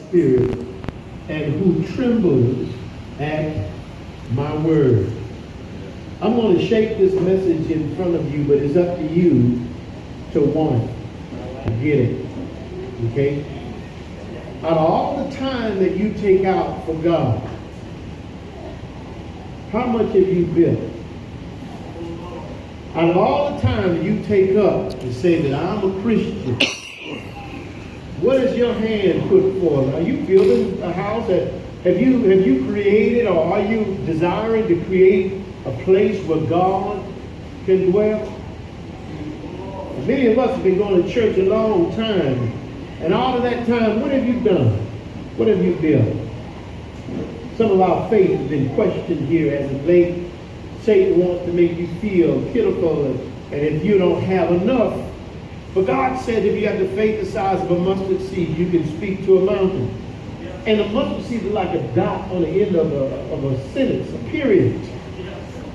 spirit, and who trembles at my word. I'm going to shape this message in front of you, but it's up to you to want it, to get it. Okay? Out of all the time that you take out for God, how much have you built? Out of all the time that you take up to say that I'm a Christian, what is your hand put forth? Are you building a house that have you created, or are you desiring to create a place where God can dwell? Many of us have been going to church a long time, and all of that time, what have you done? What have you built? Some of our faith has been questioned here as of late. Satan wants to make you feel pitiful, and if you don't have enough. But God said if you have the faith the size of a mustard seed, you can speak to a mountain. And a mustard seed is like a dot on the end of a sentence, a period.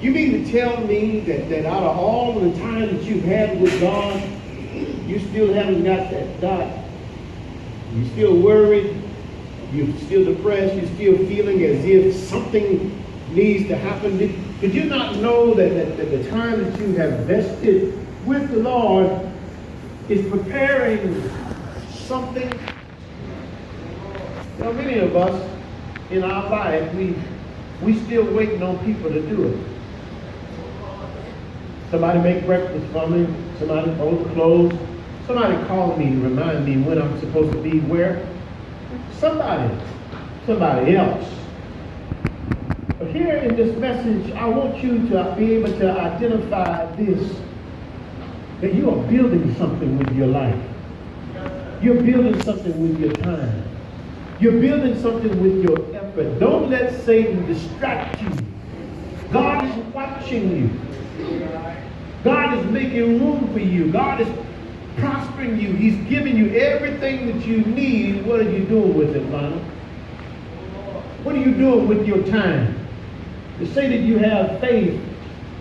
You mean to tell me that out of all the time that you've had with God, you still haven't got that dot? You're still worried, you're still depressed, you're still feeling as if something needs to happen? Did you not know that the time that you have vested with the Lord is preparing something? You know, many of us in our life, we still waiting on people to do it. Somebody make breakfast for me, somebody fold the clothes, somebody call me to remind me when I'm supposed to be where. Somebody else. But here in this message, I want you to be able to identify this, that you are building something with your life. You're building something with your time. You're building something with your effort. Don't let Satan distract you. God is watching you. God is making room for you. God is prospering you. He's giving you everything that you need. What are you doing with it, Lana? What are you doing with your time? To say that you have faith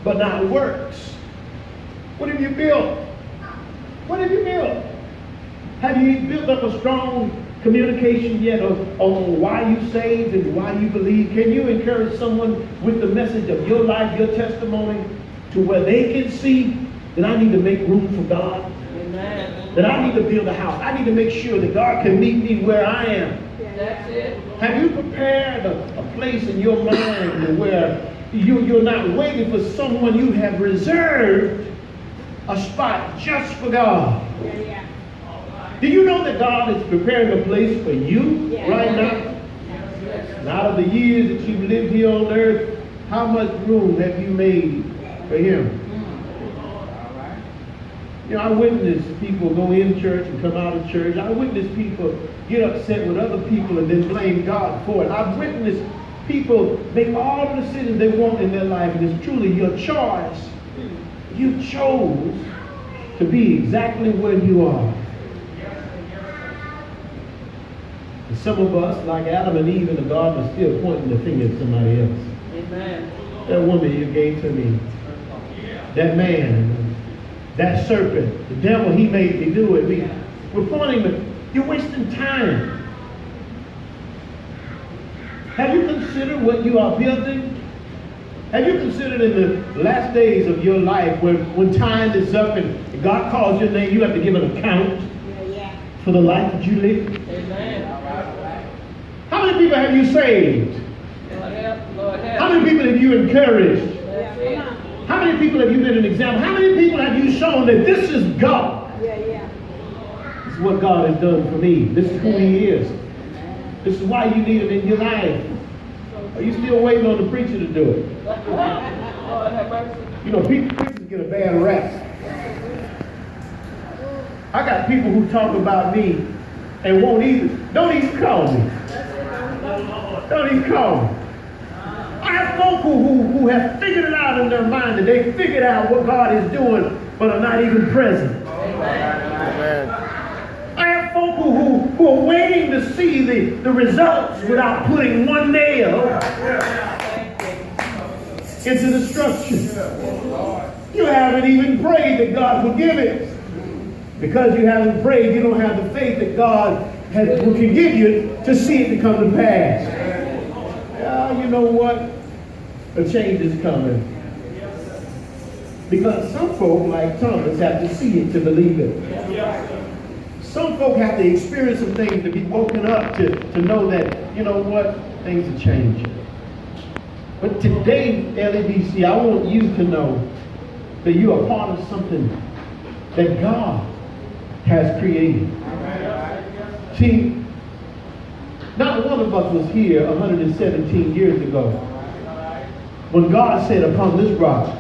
but not works. What have you built? What have you built? Have you built up a strong communication yet on why you saved and why you believe? Can you encourage someone with the message of your life, your testimony, to where they can see that I need to make room for God? Amen. That I need to build a house. I need to make sure that God can meet me where I am. That's it. Have you prepared a place in your mind where you're not waiting for someone? You have reserved a spot just for God. Yeah. Do you know that God is preparing a place for you right now? And out of the years that you've lived here on earth, how much room have you made for Him? You know, I witness people go in church and come out of church. I witness people get upset with other people and then blame God for it. I've witnessed people make all the decisions they want in their life, and it's truly your choice. You chose to be exactly where you are. And some of us, like Adam and Eve in the garden, are still pointing the finger at somebody else. Amen. That woman you gave to me, that man, that serpent, the devil, he made me do it. We're pointing, but you're wasting time. Have you considered what you are building? Have you considered in the last days of your life when time is up and God calls your name, you have to give an account for the life that you live? Amen. How many people have you saved? Lord help. How many people have you encouraged? That's it. How many people have you been an example? How many people have you shown that this is God? This is what God has done for me. This is who He is. This is why you need Him in your life. Are you still waiting on the preacher to do it? Lord have mercy. You know, preachers get a bad rap. I got people who talk about me and don't even call me. Don't even call me. I have folk who have figured it out in their mind, that they figured out what God is doing, but are not even present. Amen. I have folk who are waiting to see the results without putting one nail into the structure. You haven't even prayed that God will give it. Because you haven't prayed, you don't have the faith that God can give you to see it to come to pass. You know what? A change is coming. Because some folk, like Thomas, have to see it to believe it. Some folk have to experience some things to be woken up to know that, you know what, things are changing. But today, LEBC, I want you to know that you are part of something that God has created. See, not one of us was here 117 years ago when God said, upon this rock,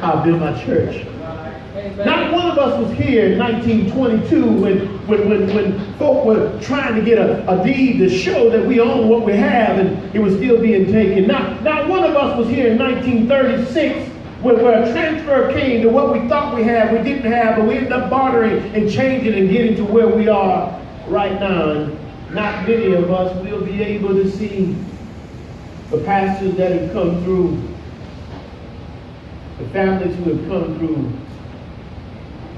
I'll build my church. Not one of us was here in 1922 when folk were trying to get a deed to show that we own what we have and it was still being taken. Not one of us was here in 1936 where a transfer came to what we thought we had, we didn't have, but we ended up bartering and changing and getting to where we are right now. And not many of us will be able to see the pastors that have come through, the families who have come through,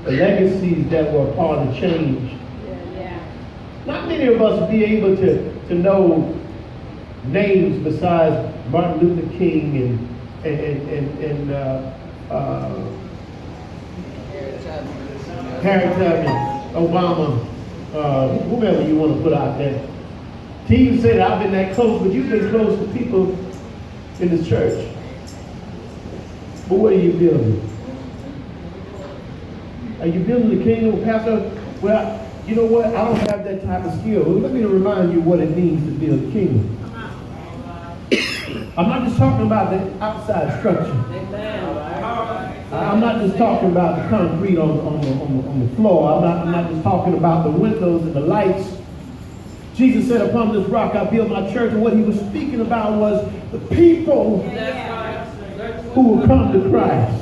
the legacies that were part of change. Not many of us will be able to know names besides Martin Luther King and Harry Tubman, Obama, whomever you want to put out there. To even say that I've been that close, but you've been close to people in the church. But what are you building? Are you building the kingdom, Pastor? Well, you know what? I don't have that type of skill. Well, let me remind you what it means to build a kingdom. I'm not just talking about the outside structure. I'm not just talking about the concrete on the floor. I'm not just talking about the windows and the lights. Jesus said, upon this rock I build my church. And what he was speaking about was the people who will come to Christ.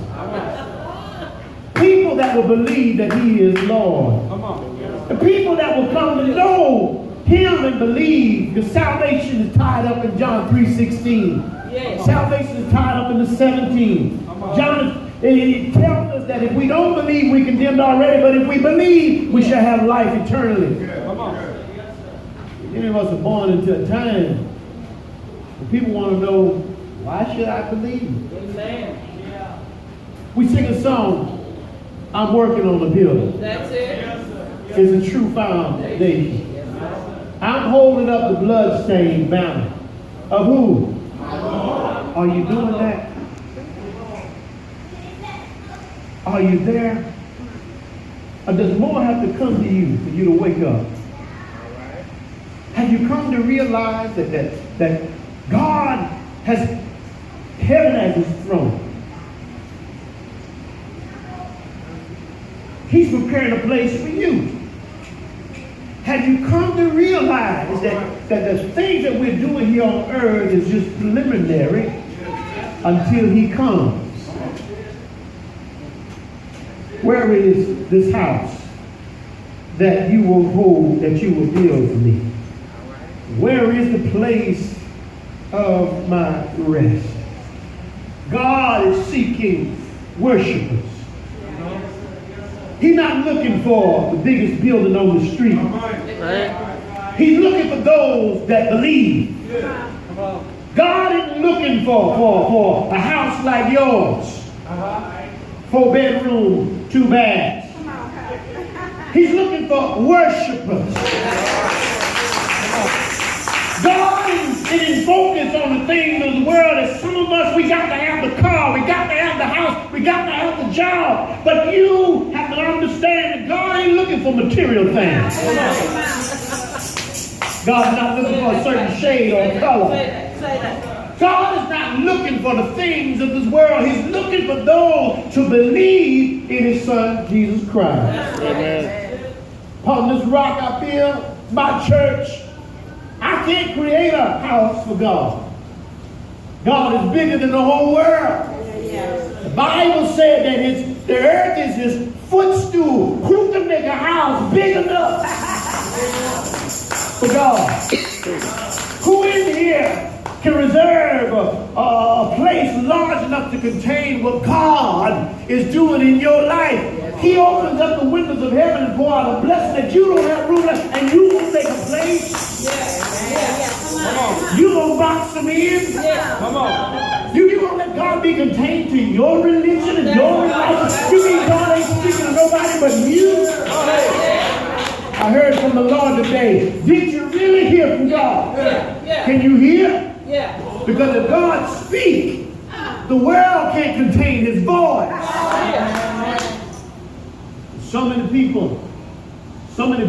People that will believe that he is Lord. The people that will come to know him and believe, because salvation is tied up in John 3:16. Yes. Salvation is tied up in the 17. John, it tells us that if we don't believe, we condemned already, but if we believe, we shall have life eternally. Many of us are born into a time when people want to know, why should I believe? Amen. We sing a song, I'm working on the building. That's it. It's a true foundation. I'm holding up the bloodstained banner of who? Are you doing that? Are you there? Or does more have to come to you for you to wake up? Have you come to realize that God has heaven as his throne? He's preparing a place for you. Have you come to realize that the things that we're doing here on earth is just preliminary until he comes? Where is this house that you will hold, that you will build for me? Where is the place of my rest? God is seeking worshipers. He's not looking for the biggest building on the street. Right. He's looking for those that believe. God isn't looking for a house like yours. 4 bedroom, 2 baths. He's looking for worshipers. God isn't focused on the things of the world. As some of us, we got to have the car, we got to have the house, we got to have the job. But you have to understand that God ain't looking for material things. God's not looking for a certain shade or color. God is not looking for the things of this world. He's looking for those to believe in his son, Jesus Christ. Amen. Upon this rock I build my church. I can't create a house for God. God is bigger than the whole world. The Bible said that the earth is his footstool. Who can make a house big enough for God? Who in here can reserve a place large enough to contain what God is doing in your life? He opens up the windows of heaven and pour out a blessing that you don't have room left, and you won't make a place. You won't box them in. Come on. You won't let God be contained to your religion and your religion. You mean God ain't speaking to nobody but you? I heard from the Lord today. Did you really hear from God? Can you hear? Because if God speaks, the world can't contain his voice. So many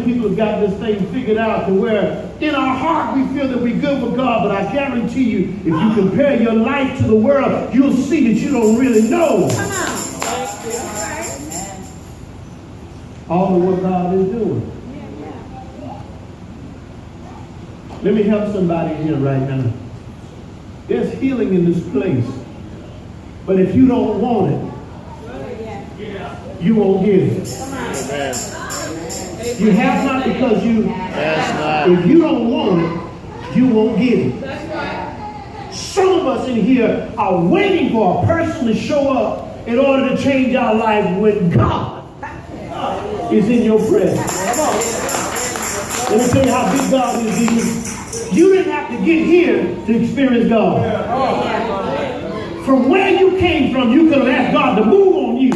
people have got this thing figured out to where in our heart we feel that we're good with God, but I guarantee you, if you compare your life to the world, you'll see that you don't really know all of what God is doing. Let me help somebody here right now. There's healing in this place. But if you don't want it, you won't get it. You have not because you, if you don't want it, you won't get it. Some of us in here are waiting for a person to show up in order to change our life when God is in your presence. Let me tell you how big God is in you. You didn't have to get here to experience God. From where you came from, you could have asked God to move on you.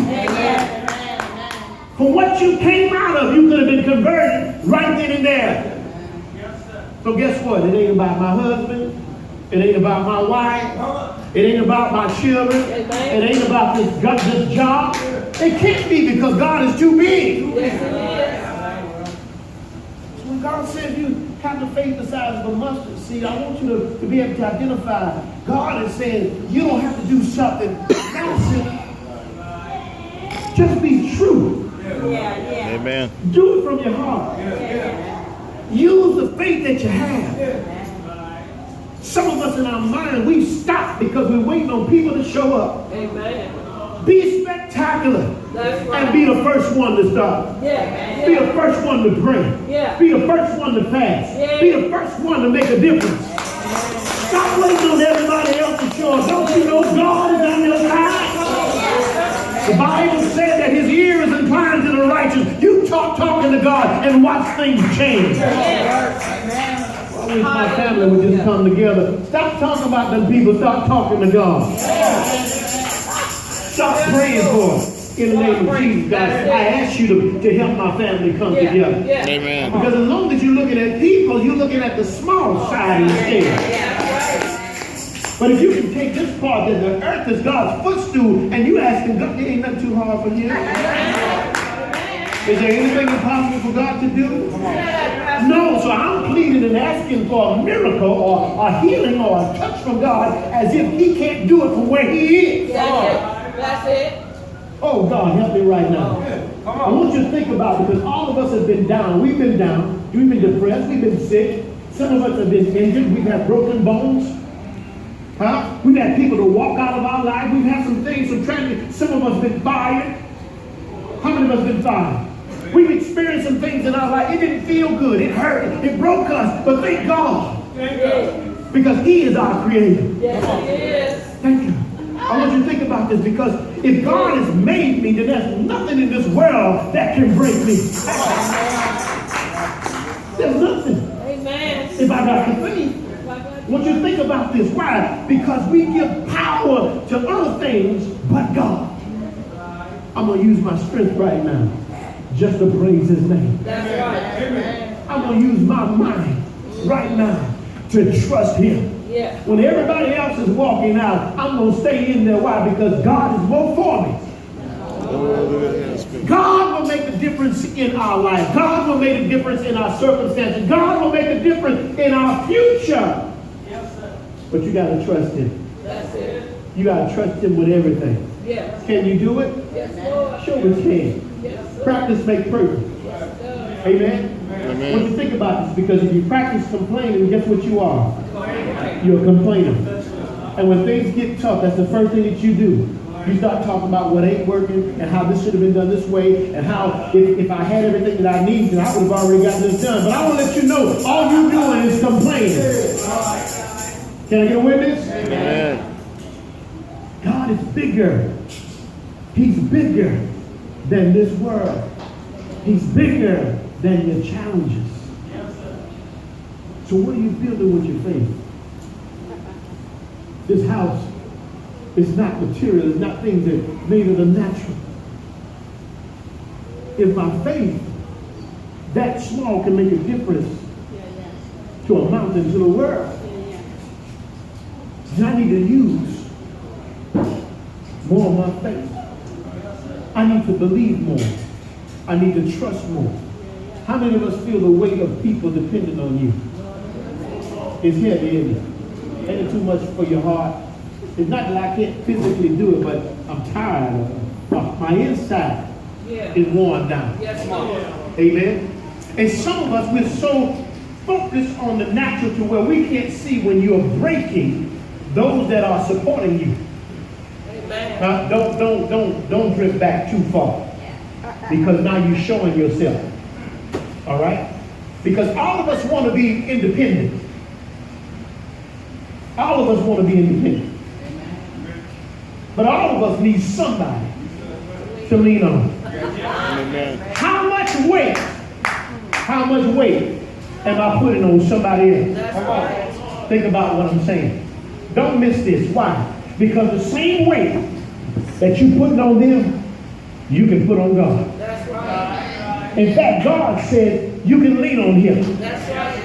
From what you came out of, you could have been converted right then and there. So guess what? It ain't about my husband. It ain't about my wife. It ain't about my children. It ain't about this job. It can't be because God is too big. When God said you have the faith the size of a mustard seed, I want you to be able to identify. God is saying you don't have to do something massive. Just be true. Amen. Do it from your heart. Use the faith that you have. Some of us in our mind, we stop because we're waiting on people to show up. Be spectacular. And be the first one to start. Be the first one to pray. Be the first one to fast. Be the first one to make a difference. Stop waiting on everybody else to show up. Don't you know God is on your side? The Bible said that his ear is inclined to the righteous. You talking to God and watch things change. I wish my family would just come together. Stop talking about them people. Stop talking to God. Stop praying for them. In the name of Jesus, God, I ask you to help my family come together. Amen. Because as long as you're looking at people, you're looking at the small side instead. But if you can take this part that the earth is God's footstool, and you asking God, there ain't nothing too hard for you. Is there anything impossible for God to do? No, so I'm pleading and asking for a miracle or a healing or a touch from God as if he can't do it from where he is. That's it. Oh, God, help me right now. I want you to think about it because all of us have been down. We've been down. We've been depressed. We've been sick. Some of us have been injured. We've had broken bones. We've had people to walk out of our life. We've had some things, some tragedy. Some of us have been fired. How many of us have been fired? We've experienced some things in our life. It didn't feel good. It hurt. It broke us. But thank God. Because he is our creator. Yes, he is. Thank you. I want you to think about this because if God has made me, then there's nothing in this world that can break me. There's nothing. Amen. If I got the faith. I want you to think about this. Why? Because we give power to other things but God. I'm going to use my strength right now just to praise his name. That's right. Amen. I'm going to use my mind right now to trust him. Yeah. When everybody else is walking out, I'm going to stay in there. Why? Because God is more for me. God will make a difference in our life. God will make a difference in our circumstances. God will make a difference in our future. But you got to trust him. That's it. You got to trust him with everything. Yes. Can you do it? Yes, Lord. Sure we can. Yes, Practice makes perfect. Lord. Amen? Amen. When you think about this, because if you practice complaining, guess what you are? You're a complainer. And when things get tough, that's the first thing that you do. You start talking about what ain't working and how this should have been done this way and how if I had everything that I need, then I would have already gotten this done. But I want to let you know, all you're doing is complaining. Can I get a witness? Amen. God is bigger. He's bigger. than this world. He's bigger than your challenges. So what are you building with your faith? This house is not material. It's not things that are made of the natural. If my faith that small can make a difference to a mountain, to the world, then I need to use more of my faith. I need to believe more. I need to trust more. How many of us feel the weight of people depending on you? It's heavy, isn't it? Ain't it too much for your heart? It's not that I can't physically do it, but I'm tired of it. My inside is worn down. Yes, Lord. Amen. And some of us, we're so focused on the natural to where we can't see when you're breaking those that are supporting you. Amen. Don't drift back too far, because now you're showing yourself. All right? Because all of us want to be independent. All of us want to be independent. But all of us need somebody to lean on. Amen. How much weight am I putting on somebody else? That's right. Think about what I'm saying. Don't miss this. Why? Because the same weight that you putting on them, you can put on God. That's right. In fact, God said you can lean on Him. That's right.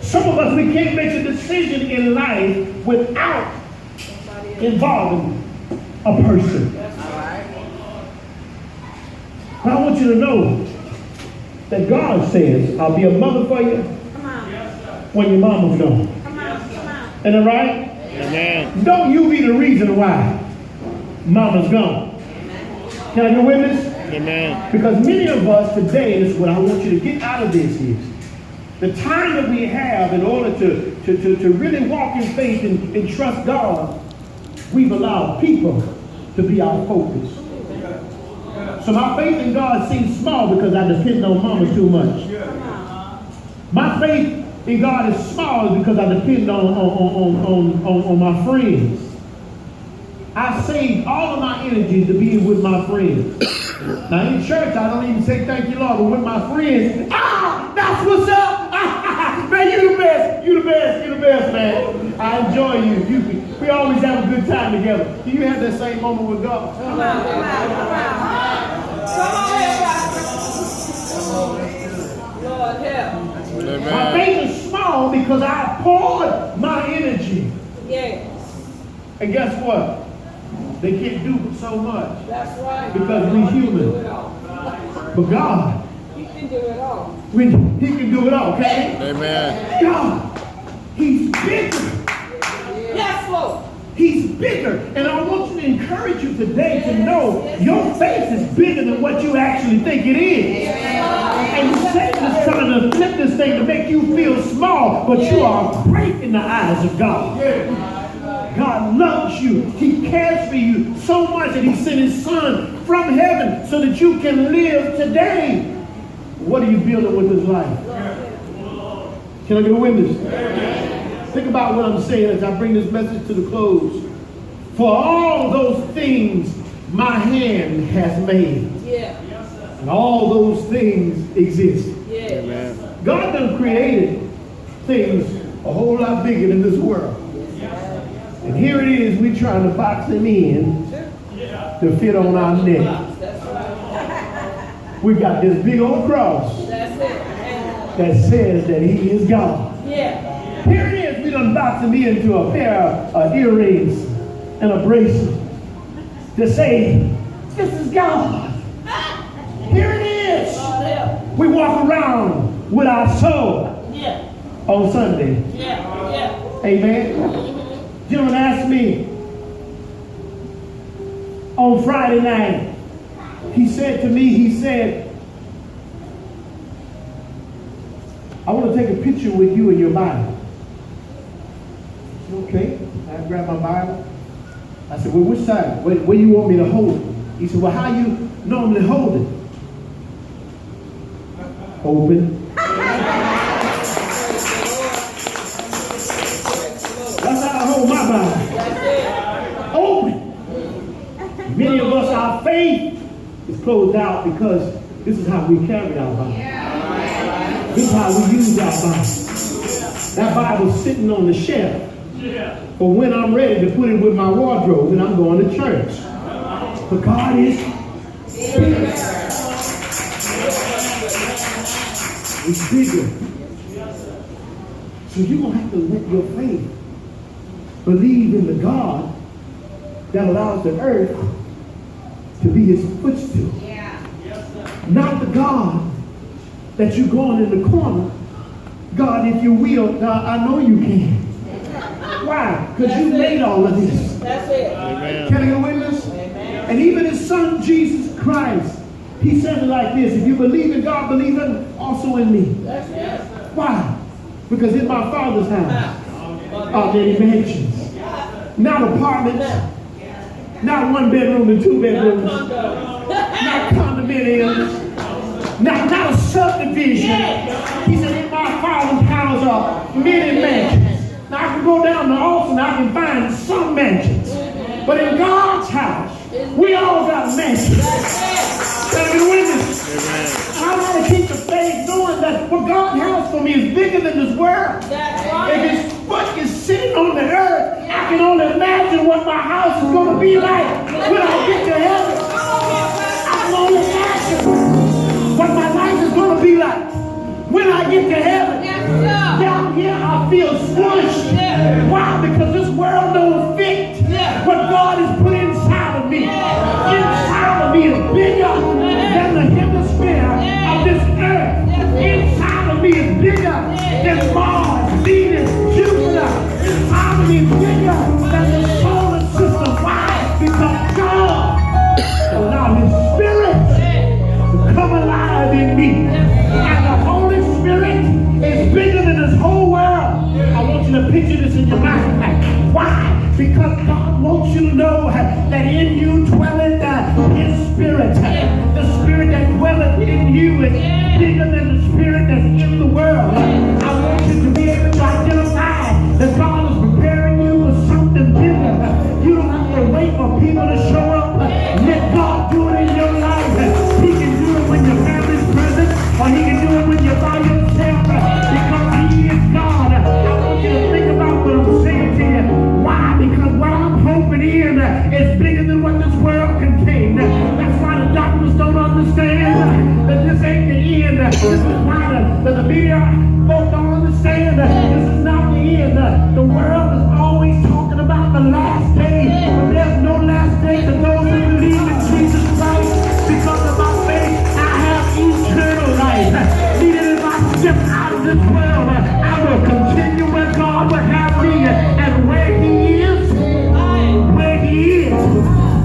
Some of us, we can't make a decision in life without involving a person. But I want you to know that God says, I'll be a mother for you when your mama's gone. Isn't that right? Amen. Don't you be the reason why mama's gone. Can I get a witness? Amen. Because many of us today, and this is what I want you to get out of this is, the time that we have in order to really walk in faith and trust God, we've allowed people to be our focus. So my faith in God seems small because I depend on mama too much. My faith in God is small because I depend on my friends. I save all of my energy to be with my friends. Now in church, I don't even say thank you, Lord, but with my friends, that's what's up. Man, you the best. You the best. You the best, man. I enjoy you. We always have a good time together. Do you have that same moment with God? Come on, come on, come on. Come on, everybody. Lord, help. Amen. My faith is small because I poured my energy. Yes. And guess what? They can't do so much That's right. because we're He can do human. it all. But God, He can do it all. He can do it all, okay? Amen. God, He's bigger. Yes, Lord. He's bigger. And I want to encourage you today to know your faith is bigger than what you actually think it is. And Satan is trying to flip this thing to make you feel small, but you are great in the eyes of God. God loves you. He cares for you so much that He sent His Son from heaven so that you can live today. What are you building with this life? Can I get a witness? Think about what I'm saying as I bring this message to the close. For all those things my hand has made. Yeah. And all those things exist. Yeah. Amen. God done created things a whole lot bigger than this world. And here it is, we trying to box Him in to fit on our neck. That's right. We got this big old cross That's it. that says that He is God. Yeah. Here it is, we done boxed Him into a pair of earrings and a bracelet to say, this is God. Here it is. Lord, help. We walk around with our soul Yeah. on Sunday. Yeah. Yeah. Amen. Gentleman asked me on Friday night, he said to me, he said, I want to take a picture with you in your Bible. I said, okay. I grabbed my Bible. I said, well, which side? Where you want me to hold it? He said, well, how you normally hold it? Open. That's how I hold my Bible. That's it. Open. Many of us, our faith closed out because this is how we carry our Bible. This is how we use our Bible. That Bible's sitting on the shelf for when I'm ready to put it with my wardrobe and I'm going to church. But God is bigger. It's bigger. So you're going to have to let your faith believe in the God that allows the earth to be his footstool. Not the God that you're going in the corner. God, if you will, God, I know you can. Why? Because you made all of this. That's it. Amen. Can I get a witness? And even his son, Jesus Christ, he said it like this: if you believe in God, believe in also in me. That's it. Why? Because in my Father's house are many mansions. Not apartments, not 1 bedroom and 2 bedrooms, not condominiums, not a subdivision. He said, in my Father's house are many mansions. Now I can go down to Austin, I can find some mansions. But in God's house, we all got mansions. Can I get a witness? I want to keep the faith knowing that what God has for me is bigger than this world. If his foot is sitting on the earth, I can only imagine what my house is going to be like when I get to heaven. I can only imagine what my life is going to be like when I get to heaven. Down here I feel squished. Why? Because this world don't fit what God has put inside of me. Inside of me is bigger than the hemisphere of this earth. Inside of me is bigger than Mars, Venus, Jupiter. Inside of me is bigger than the solar system. Why? Because God allowed his spirit to come alive in me. And the Holy Spirit is bigger than this whole world. I want you to picture this in your mind. Why? Because God wants you to know that in you dwelleth his spirit. The spirit that dwelleth in you is bigger than the spirit that's in the world. I want you to be able to identify that God is preparing you for something bigger. You don't have to wait for people to show up. Let God do it in your life. He can do it when your family's present, or he can do it when you're by yourself. Because he is God. I want you to think about what I'm saying to you. Why? Because what I'm hoping in is bigger than what this world contains. That's why the doctors don't understand that this ain't the end. This is why the media folks don't understand that this is not the end. The world is always talking about the last day, but there's no last day to those who believe in Jesus Christ. Because of my faith, I have eternal life. Even if I step out of this world, I will continue where God would have me, and where he is,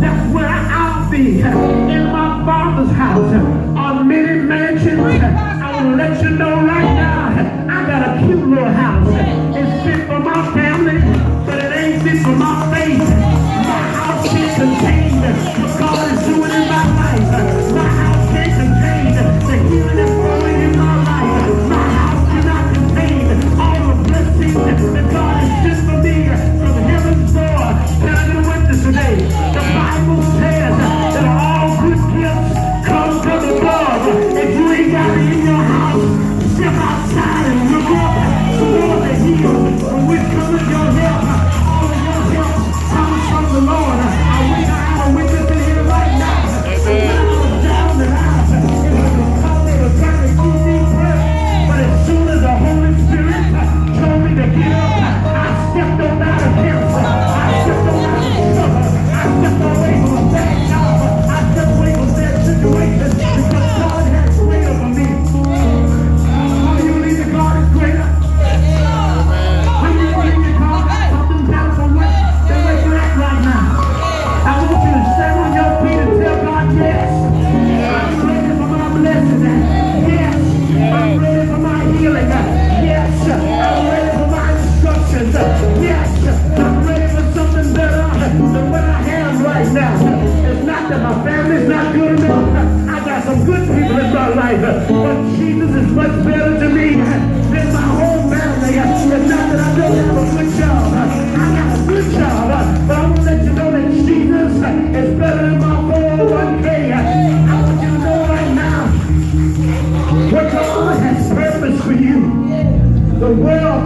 that's where I'll be. In my Father's house are many mansions. I want to let you know right now, I got a cute little house. It's fit for my family, but it ain't fit for my faith. My house can't contain what God is doing in my life. My house can't contain the healing that's flowing in my life. My house cannot contain all the blessings that God has sent for me from heaven's door. Can I get a witness today? The Bible says that all good gifts come from above. If you ain't got it in your house, step outside and look up toward the hills from which cometh your help. All of your help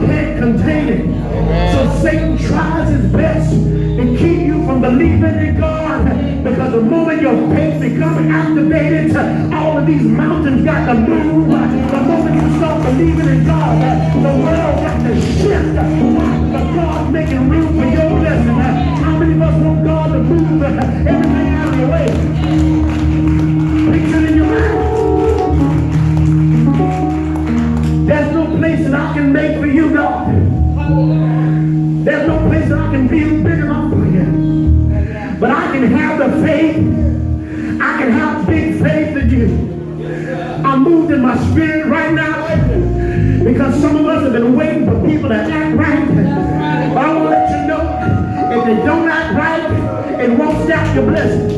can't contain it. So Satan tries his best to keep you from believing in God, because the moment your faith becomes activated, all of these mountains got to move. The moment you start believing in God, the world got to shift. Why? Because God's making room for your blessing. How many of us want God to move everything out of your way? Picture it in your mind. There's no place that I can make for you, God. There's no place that I can build big enough for you. But I can have the faith. I can have big faith in you. I'm moved in my spirit right now, because some of us have been waiting for people to act right. But I want to let you know, if they don't act right, it won't stop your blessing.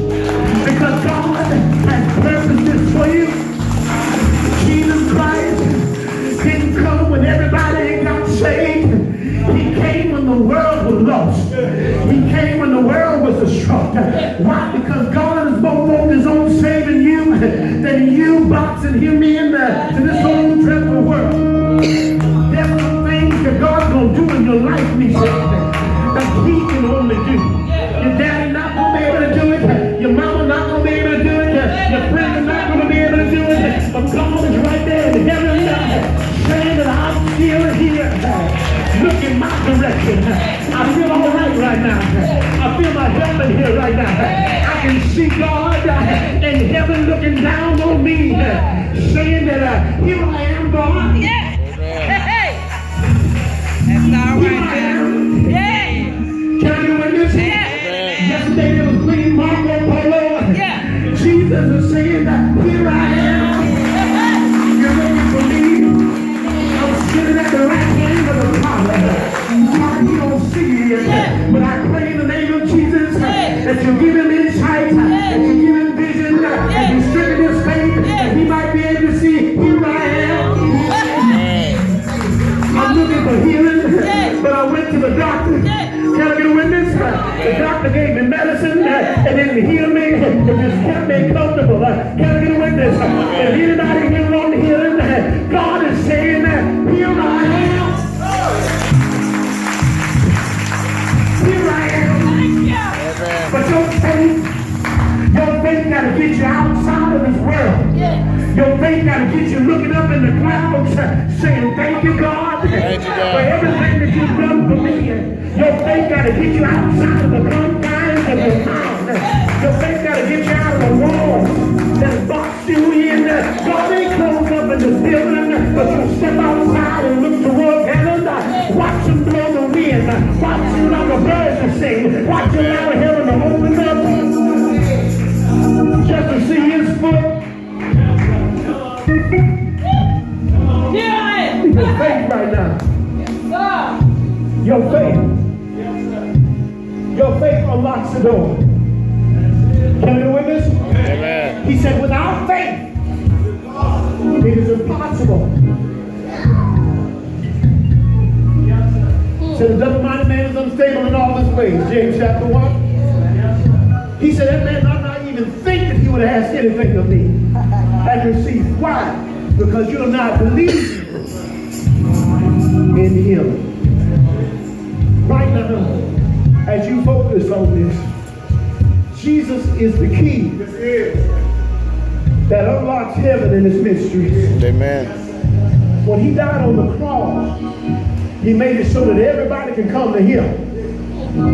Because God has purposed this for you. Jesus Christ didn't come when everybody got saved. He came when the world was lost. He came when the world was distraught. Why? Because God is more focused on saving you than you boxing him in to this whole dreadful world. There's some things that God's going to do in your life, me that he can only do. Your daddy not going to be able to do it. Your mama not going to be able to do it. Your friends are not going to be able to do it. But God is right there in heaven saying that I'm still here. Look in my direction. I feel all right now. I feel my help in here right now. I can see God in heaven looking down on me, saying that here I am, God. Yeah. Hey. That's all Here I right. am. Yeah. Can I get a witness? Yeah. Yesterday there was Queen Marco Polo. Yeah. Jesus is saying that here I am. You're looking for me. I'm sitting at the right hand of the Father. You don't see me yet, but I pray in the name of Jesus that you give him insight, that you give him vision, that you strengthen his faith, that he might be able to see, here I am. I'm looking for healing, but I went to the doctor. Can I get a witness? The doctor gave me medicine and didn't heal me. It just kept me comfortable. Can I get a witness? If anybody here want healing, God is saying that here I am. Here I am. But your faith got to get you outside of this world. Your faith got to get you looking up in the clouds, saying, thank you, God, for everything that you've done for me. Your faith got to get you outside of the confines of your mind. Your faith got to get you out of the walls that box you in. God ain't closed up in this building, but you step outside and look toward heaven. Watch him blow the wind. Watch him like a bird to sing. Watch him allow heaven to open up just to see his foot. Your faith right now. Your faith. Your faith unlocks the door. Can you witness? Amen. He said, without faith, it is impossible. Said the double-minded man is unstable in all his ways. James chapter 1. He said that man ought not even think that he would ask anything of me and receive. Why? Because you're not believing in him. Right now, as you focus on this, Jesus is the key that unlocks heaven and its mysteries. Amen. When he died on the cross, he made it so that everybody can come to him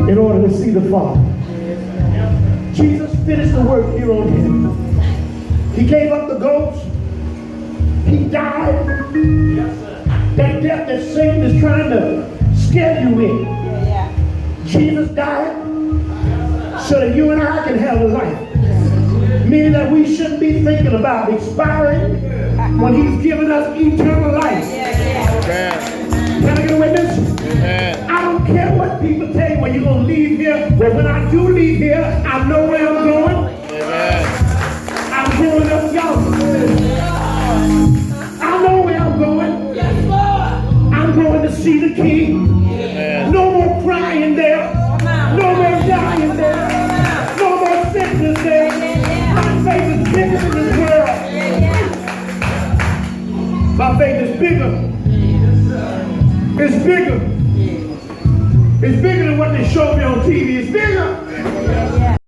in order to see the Father. Jesus finished the work here on him. He gave up the ghost. He died. That death that Satan is trying to scare you in. Jesus died so that you and I can have a life. Meaning that we shouldn't be thinking about expiring when he's given us eternal life. Amen. Can I get a witness? Amen. I don't care what people tell you when you're going to leave here. But when I do leave here, I know where I'm going. Amen. I'm going up yonder. I know where I'm going. I'm going to see the King. Amen. No more crying there. No more dying there. No more sickness there. My faith is bigger than this world. My faith is bigger. It's bigger. It's bigger than what they show me on TV. It's bigger